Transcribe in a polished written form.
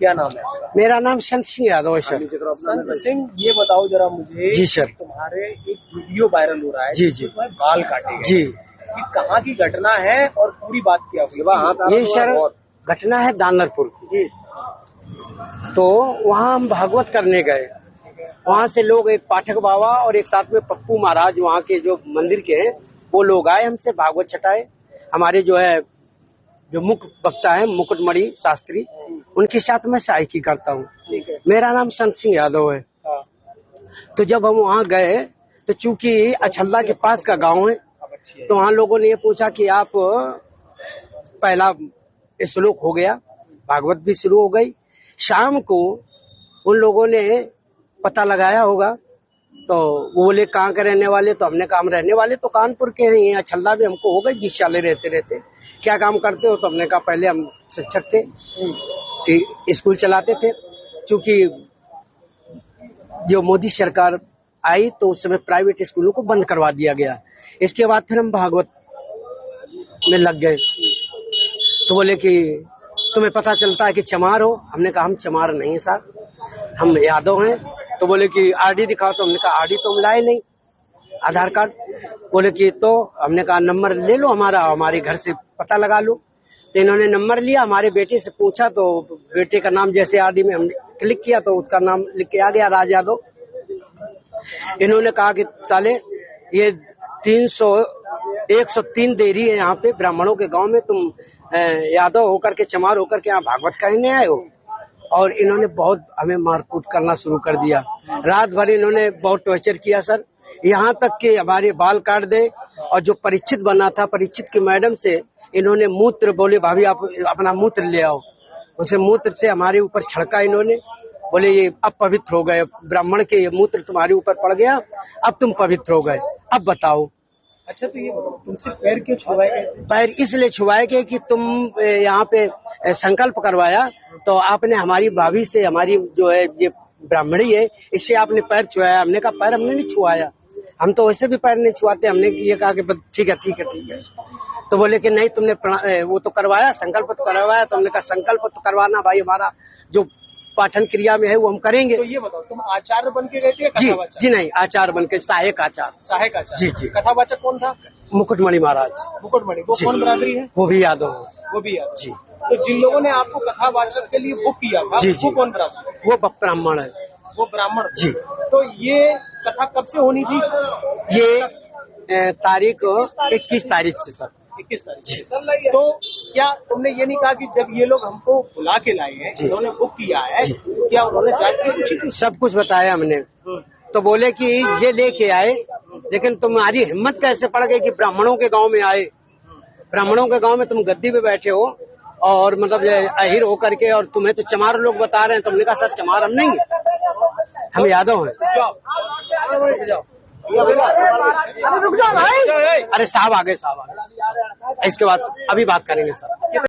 क्या नाम है आपका? मेरा नाम संत सिंह यादव है सर। संत सिंह, ये बताओ जरा मुझे। जी सर। तुम्हारे एक वीडियो वायरल हो रहा है जी जी, बाल काटे जी, ये कहाँ की घटना है और पूरी बात क्या हुई? ये सर घटना है दानरपुर की। तो वहाँ हम भागवत करने गए। वहाँ से लोग, एक पाठक बाबा और एक साथ में पप्पू महाराज वहाँ के जो मंदिर के हैं, वो लोग आए हमसे भागवत छटाए। हमारे जो है जो मुख्य वक्ता है मुकुटमणि शास्त्री, उनके साथ मैं सहायकी करता हूँ। मेरा नाम संत सिंह यादव है। तो जब हम वहाँ गए तो चूंकि अछल्ला के पास का गांव है, तो वहाँ लोगों ने ये पूछा कि आप, पहला श्लोक हो गया, भागवत भी शुरू हो गई। शाम को उन लोगों ने पता लगाया होगा, तो वो बोले कहाँ के रहने वाले? तो हमने कहा हम रहने वाले तो कानपुर के हैं, यहाँ अछल्ला भी हमको हो गई 20 साल रहते रहते। क्या काम करते हो? तो हमने कहा पहले हम शिक्षक थे, स्कूल चलाते थे। क्योंकि जो मोदी सरकार आई तो उस समय प्राइवेट स्कूलों को बंद करवा दिया गया। इसके बाद फिर हम भागवत में लग गए। तो बोले कि तुम्हें पता चलता है कि चमार हो? हमने कहा हम चमार नहीं है साहब, हम यादव हैं। तो बोले कि आरडी दिखाओ। तो हमने कहा आरडी तो हम लाए नहीं, आधार कार्ड। बोले कि तो हमने कहा नंबर ले लो हमारा, हमारे घर से पता लगा लो। तो इन्होंने नंबर लिया, हमारे बेटे से पूछा तो बेटे का नाम जैसे आरडी में हमने क्लिक किया तो उसका नाम लिख के आ गया, राज यादव। इन्होंने कहा कि साले ये 103 देरी है यहाँ पे ब्राह्मणों के गांव में, तुम यादव होकर के, चमार होकर के यहाँ भागवत कहने आए हो। और इन्होंने बहुत हमें मारकूट करना शुरू कर दिया। रात भर इन्होंने बहुत टॉर्चर किया सर, यहाँ तक कि हमारे बाल काट दे। और जो परीक्षित बना था, परीक्षित की मैडम से इन्होंने मूत्र, बोले भाभी आप अपना मूत्र ले आओ, उसे मूत्र से हमारे ऊपर छड़का इन्होंने। बोले ये अब पवित्र हो गए, ब्राह्मण के ये मूत्र तुम्हारे ऊपर पड़ गया, अब तुम पवित्र हो गए, अब बताओ। अच्छा, तो ये तुमसे पैर क्यों छुआए गए? पैर इसलिए छुआए गए कि तुम यहाँ पे संकल्प करवाया, तो आपने हमारी भाभी से, हमारी जो है ये ब्राह्मणी है, इससे आपने पैर छुआया। हमने कहा पैर हमने नहीं छुआया, हम तो वैसे भी पैर नहीं छुआते। हमने ये कहा कि ठीक है ठीक है ठीक है। तो बोले कि नहीं तुमने वो तो करवाया, संकल्प तो करवाया। तो हमने कहा संकल्प तो करवाना भाई, हमारा जो पाठन क्रिया में है वो हम करेंगे। तो ये बताओ, तुम आचार्य बन के गए थे? जी नहीं, आचार्य बन के, सहायक आचार्य। सहायक आचार्य? जी जी। कथावाचक कौन था? मुकुटमणि महाराज। मुकुटमणि, वो कौन बरादरी है? वो भी यादव। वो भी यादव जी। तो जिन लोगों ने आपको कथावाचक के लिए बुक किया था, वो कौन बरादरी? वो ब्राह्मण है। वो ब्राह्मण जी। तो ये कथा कब से होनी थी? ये तारीख 21 तारीख से सर। 21 तारीख। तो क्या तुमने ये नहीं कहा कि जब ये लोग हमको बुला के लाए हैं, इन्होंने बुक किया है, क्या उन्होंने जांच की? सब कुछ बताया हमने। तो बोले कि ये लेके आए, लेकिन तुम्हारी हिम्मत कैसे पड़ गई कि ब्राह्मणों के गांव में आए? ब्राह्मणों के गांव में तुम गद्दी पे बैठे हो और मतलब अहिर होकर के, और तुम्हें तो चमार लोग बता रहे हैं। तुमने कहा सर चमार हम नहीं, हम यादव हैं। रुक जाओ भाई। अरे साहब आ गए, साहब आ गए, इसके बाद अभी बात करेंगे सर।